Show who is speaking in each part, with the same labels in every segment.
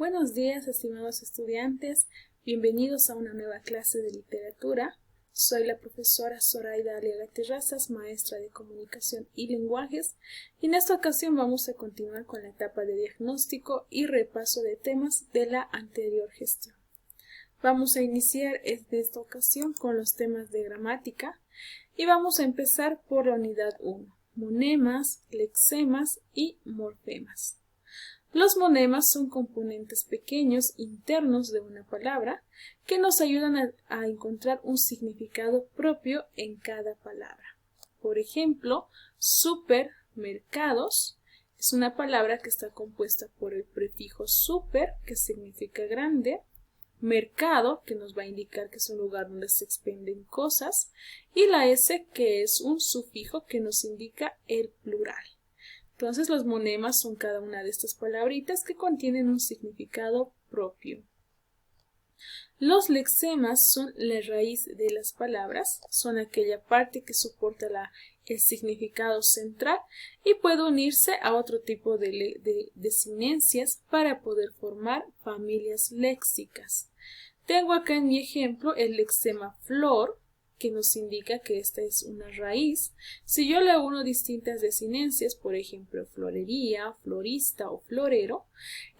Speaker 1: Buenos días, estimados estudiantes. Bienvenidos a una nueva clase de literatura. Soy la profesora Zoraida Aliaga Terrazas, maestra de Comunicación y Lenguajes, y en esta ocasión vamos a continuar con la etapa de diagnóstico y repaso de temas de la anterior gestión. Vamos a iniciar en esta ocasión con los temas de gramática y vamos a empezar por la unidad 1, monemas, lexemas y morfemas. Los monemas son componentes pequeños internos de una palabra que nos ayudan a encontrar un significado propio en cada palabra. Por ejemplo, supermercados es una palabra que está compuesta por el prefijo super, que significa grande, mercado, que nos va a indicar que es un lugar donde se expenden cosas, y la S, que es un sufijo que nos indica el plural. Entonces los monemas son cada una de estas palabritas que contienen un significado propio. Los lexemas son la raíz de las palabras, son aquella parte que soporta el significado central y puede unirse a otro tipo de desinencias para poder formar familias léxicas. Tengo acá en mi ejemplo el lexema flor, que nos indica que esta es una raíz. Si yo le uno distintas desinencias, por ejemplo, florería, florista o florero,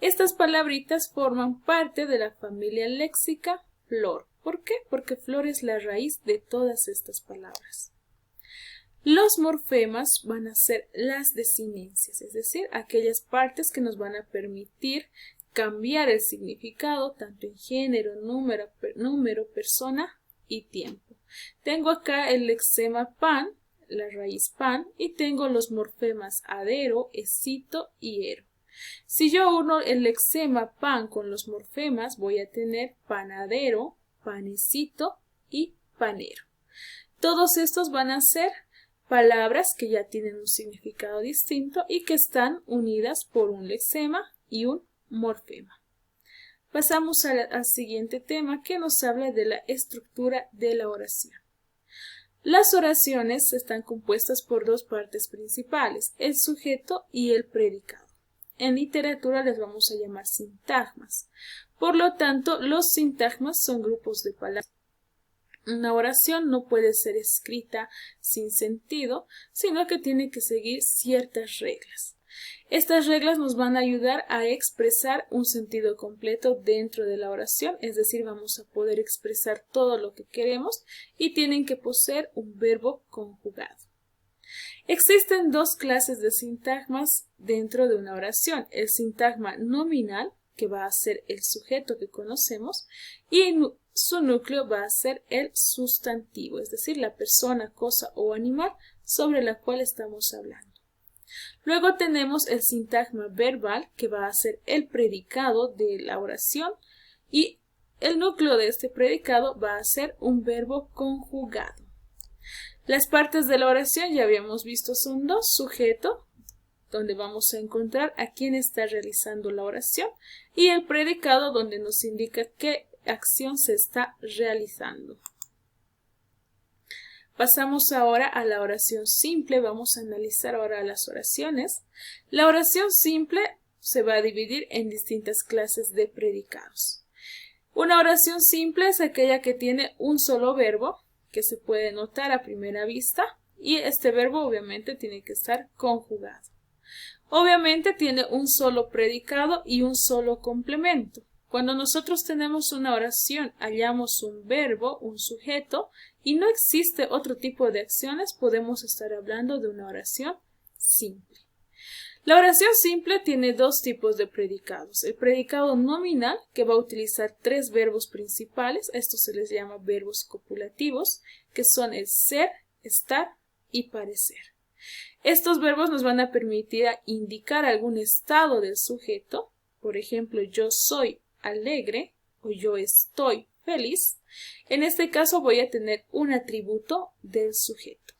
Speaker 1: estas palabritas forman parte de la familia léxica flor. ¿Por qué? Porque flor es la raíz de todas estas palabras. Los morfemas van a ser las desinencias, es decir, aquellas partes que nos van a permitir cambiar el significado tanto en género, número, persona y tiempo. Tengo acá el lexema pan, la raíz pan, y tengo los morfemas adero, esito y ero. Si yo uno el lexema pan con los morfemas, voy a tener panadero, panecito y panero. Todos estos van a ser palabras que ya tienen un significado distinto y que están unidas por un lexema y un morfema. Pasamos al siguiente tema que nos habla de la estructura de la oración. Las oraciones están compuestas por dos partes principales, el sujeto y el predicado. En literatura les vamos a llamar sintagmas. Por lo tanto, los sintagmas son grupos de palabras. Una oración no puede ser escrita sin sentido, sino que tiene que seguir ciertas reglas. Estas reglas nos van a ayudar a expresar un sentido completo dentro de la oración, es decir, vamos a poder expresar todo lo que queremos y tienen que poseer un verbo conjugado. Existen dos clases de sintagmas dentro de una oración, el sintagma nominal, que va a ser el sujeto que conocemos, y su núcleo va a ser el sustantivo, es decir, la persona, cosa o animal sobre la cual estamos hablando. Luego tenemos el sintagma verbal, que va a ser el predicado de la oración, y el núcleo de este predicado va a ser un verbo conjugado. Las partes de la oración ya habíamos visto son dos: sujeto, donde vamos a encontrar a quién está realizando la oración, y el predicado, donde nos indica qué acción se está realizando. Pasamos ahora a la oración simple. Vamos a analizar ahora las oraciones. La oración simple se va a dividir en distintas clases de predicados. Una oración simple es aquella que tiene un solo verbo, que se puede notar a primera vista, y este verbo obviamente tiene que estar conjugado. Obviamente tiene un solo predicado y un solo complemento. Cuando nosotros tenemos una oración, hallamos un verbo, un sujeto, y no existe otro tipo de acciones, podemos estar hablando de una oración simple. La oración simple tiene dos tipos de predicados. El predicado nominal, que va a utilizar tres verbos principales, estos se les llama verbos copulativos, que son el ser, estar y parecer. Estos verbos nos van a permitir indicar algún estado del sujeto, por ejemplo, yo soy alegre o yo estoy feliz. En este caso voy a tener un atributo del sujeto.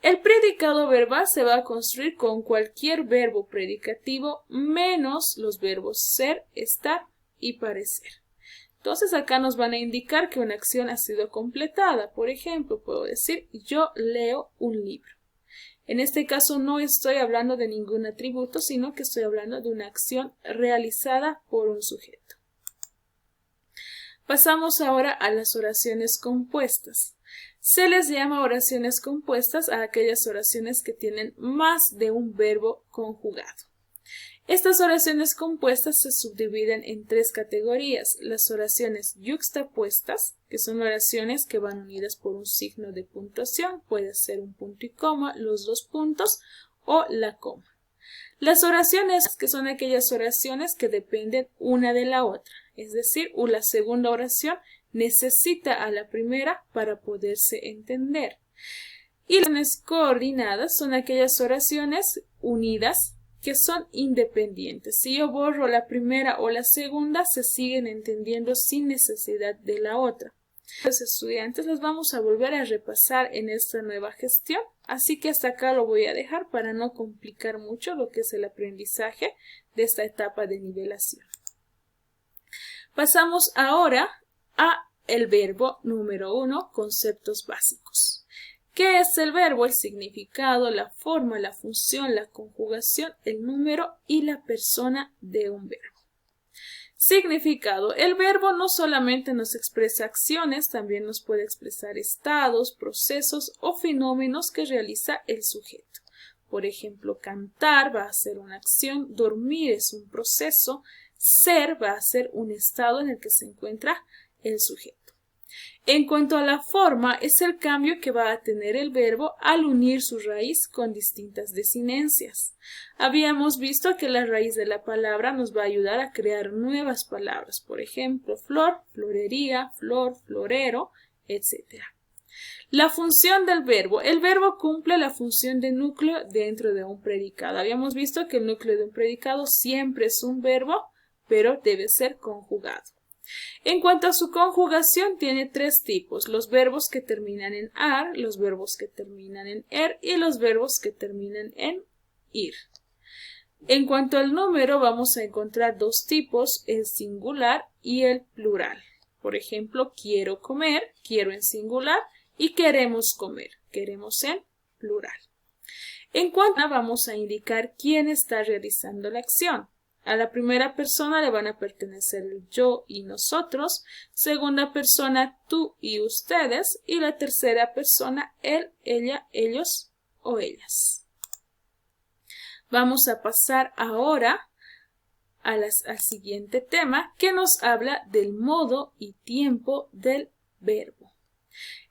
Speaker 1: El predicado verbal se va a construir con cualquier verbo predicativo menos los verbos ser, estar y parecer. Entonces acá nos van a indicar que una acción ha sido completada. Por ejemplo, puedo decir yo leo un libro. En este caso no estoy hablando de ningún atributo, sino que estoy hablando de una acción realizada por un sujeto. Pasamos ahora a las oraciones compuestas. Se les llama oraciones compuestas a aquellas oraciones que tienen más de un verbo conjugado. Estas oraciones compuestas se subdividen en tres categorías: las oraciones yuxtapuestas, que son oraciones que van unidas por un signo de puntuación, puede ser un punto y coma, los dos puntos o la coma. Las oraciones, que son aquellas oraciones que dependen una de la otra, es decir, la segunda oración necesita a la primera para poderse entender. Y las oraciones coordinadas son aquellas oraciones unidas que son independientes. Si yo borro la primera o la segunda, se siguen entendiendo sin necesidad de la otra. Los estudiantes las vamos a volver a repasar en esta nueva gestión, así que hasta acá lo voy a dejar para no complicar mucho lo que es el aprendizaje de esta etapa de nivelación. Pasamos ahora a el verbo número 1, conceptos básicos. ¿Qué es el verbo? El significado, la forma, la función, la conjugación, el número y la persona de un verbo. Significado. El verbo no solamente nos expresa acciones, también nos puede expresar estados, procesos o fenómenos que realiza el sujeto. Por ejemplo, cantar va a ser una acción, dormir es un proceso, ser va a ser un estado en el que se encuentra el sujeto. En cuanto a la forma, es el cambio que va a tener el verbo al unir su raíz con distintas desinencias. Habíamos visto que la raíz de la palabra nos va a ayudar a crear nuevas palabras, por ejemplo, flor, florería, flor, florero, etc. La función del verbo. El verbo cumple la función de núcleo dentro de un predicado. Habíamos visto que el núcleo de un predicado siempre es un verbo, pero debe ser conjugado. En cuanto a su conjugación, tiene tres tipos: los verbos que terminan en ar, los verbos que terminan en er y los verbos que terminan en ir. En cuanto al número, vamos a encontrar dos tipos: el singular y el plural. Por ejemplo, quiero comer, quiero en singular, y queremos comer, queremos en plural. En cuanto a vamos a indicar quién está realizando la acción. A la primera persona le van a pertenecer el yo y nosotros, segunda persona tú y ustedes, y la tercera persona él, ella, ellos o ellas. Vamos a pasar ahora al siguiente tema, que nos habla del modo y tiempo del verbo.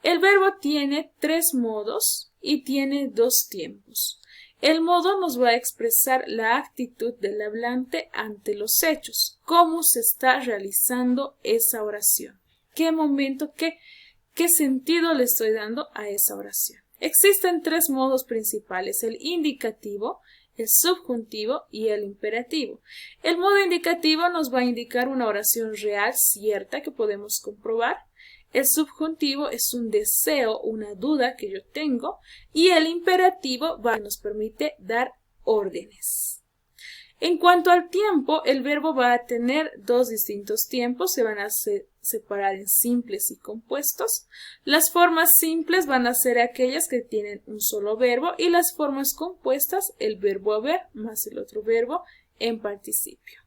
Speaker 1: El verbo tiene tres modos y tiene dos tiempos. El modo nos va a expresar la actitud del hablante ante los hechos, cómo se está realizando esa oración, qué momento, qué sentido le estoy dando a esa oración. Existen tres modos principales: el indicativo, el subjuntivo y el imperativo. El modo indicativo nos va a indicar una oración real, cierta, que podemos comprobar. El subjuntivo es un deseo, una duda que yo tengo, y el imperativo nos permite dar órdenes. En cuanto al tiempo, el verbo va a tener dos distintos tiempos, se van a separar en simples y compuestos. Las formas simples van a ser aquellas que tienen un solo verbo, y las formas compuestas, el verbo haber más el otro verbo en participio.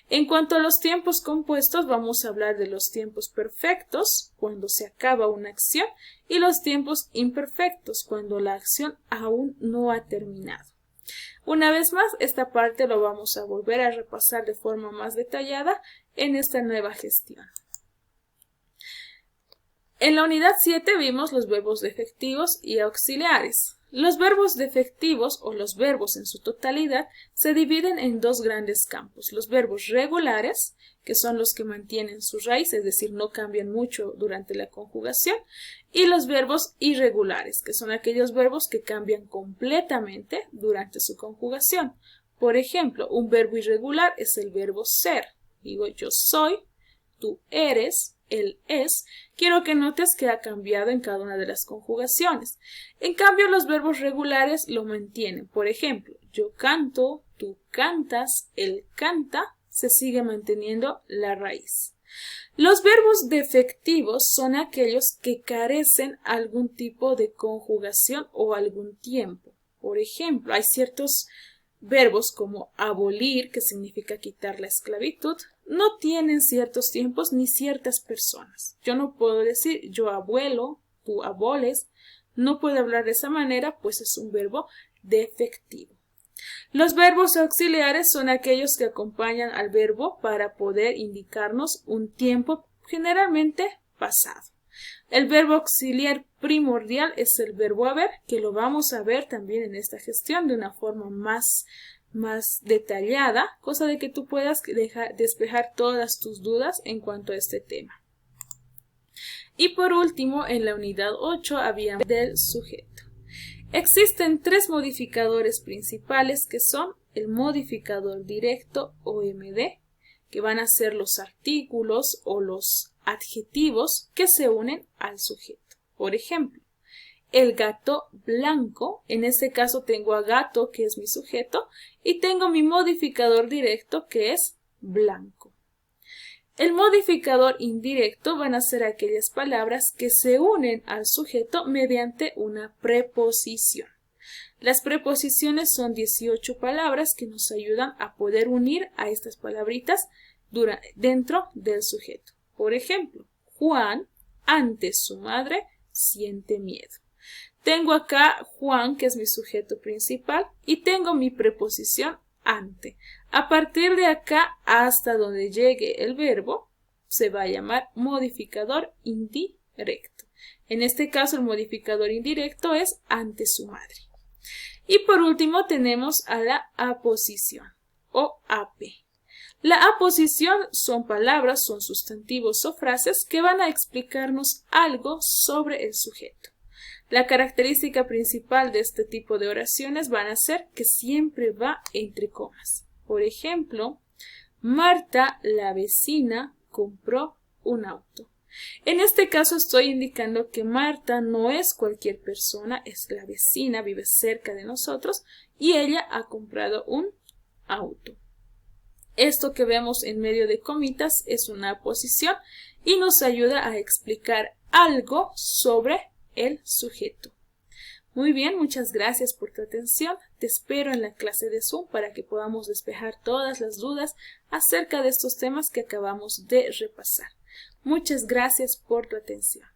Speaker 1: En cuanto a los tiempos compuestos, vamos a hablar de los tiempos perfectos, cuando se acaba una acción, y los tiempos imperfectos, cuando la acción aún no ha terminado. Una vez más, esta parte lo vamos a volver a repasar de forma más detallada en esta nueva gestión. En la unidad 7 vimos los verbos defectivos y auxiliares. Los verbos defectivos, o los verbos en su totalidad, se dividen en dos grandes campos: los verbos regulares, que son los que mantienen su raíz, es decir, no cambian mucho durante la conjugación, y los verbos irregulares, que son aquellos verbos que cambian completamente durante su conjugación. Por ejemplo, un verbo irregular es el verbo ser. Digo yo soy, tú eres, él es. Quiero que notes que ha cambiado en cada una de las conjugaciones. En cambio, los verbos regulares lo mantienen. Por ejemplo, yo canto, tú cantas, él canta, se sigue manteniendo la raíz. Los verbos defectivos son aquellos que carecen algún tipo de conjugación o algún tiempo. Por ejemplo, hay ciertos verbos como abolir, que significa quitar la esclavitud, no tienen ciertos tiempos ni ciertas personas. Yo no puedo decir yo abuelo, tú aboles, no puedo hablar de esa manera, pues es un verbo defectivo. Los verbos auxiliares son aquellos que acompañan al verbo para poder indicarnos un tiempo generalmente pasado. El verbo auxiliar primordial es el verbo haber, que lo vamos a ver también en esta gestión de una forma más detallada, cosa de que tú puedas despejar todas tus dudas en cuanto a este tema. Y por último, en la unidad 8 habíamos del sujeto. Existen tres modificadores principales que son el modificador directo o MD, que van a ser los artículos o los adjetivos que se unen al sujeto. Por ejemplo, el gato blanco, en este caso tengo a gato, que es mi sujeto, y tengo mi modificador directo, que es blanco. El modificador indirecto van a ser aquellas palabras que se unen al sujeto mediante una preposición. Las preposiciones son 18 palabras que nos ayudan a poder unir a estas palabritas dentro del sujeto. Por ejemplo, Juan, ante su madre, siente miedo. Tengo acá Juan, que es mi sujeto principal, y tengo mi preposición ante. A partir de acá hasta donde llegue el verbo, se va a llamar modificador indirecto. En este caso, el modificador indirecto es ante su madre. Y por último tenemos a la aposición o AP. La aposición son palabras, son sustantivos o frases que van a explicarnos algo sobre el sujeto. La característica principal de este tipo de oraciones van a ser que siempre va entre comas. Por ejemplo, Marta, la vecina, compró un auto. En este caso estoy indicando que Marta no es cualquier persona, es la vecina, vive cerca de nosotros y ella ha comprado un auto. Esto que vemos en medio de comitas es una aposición y nos ayuda a explicar algo sobre el sujeto. Muy bien, muchas gracias por tu atención. Te espero en la clase de Zoom para que podamos despejar todas las dudas acerca de estos temas que acabamos de repasar. Muchas gracias por tu atención.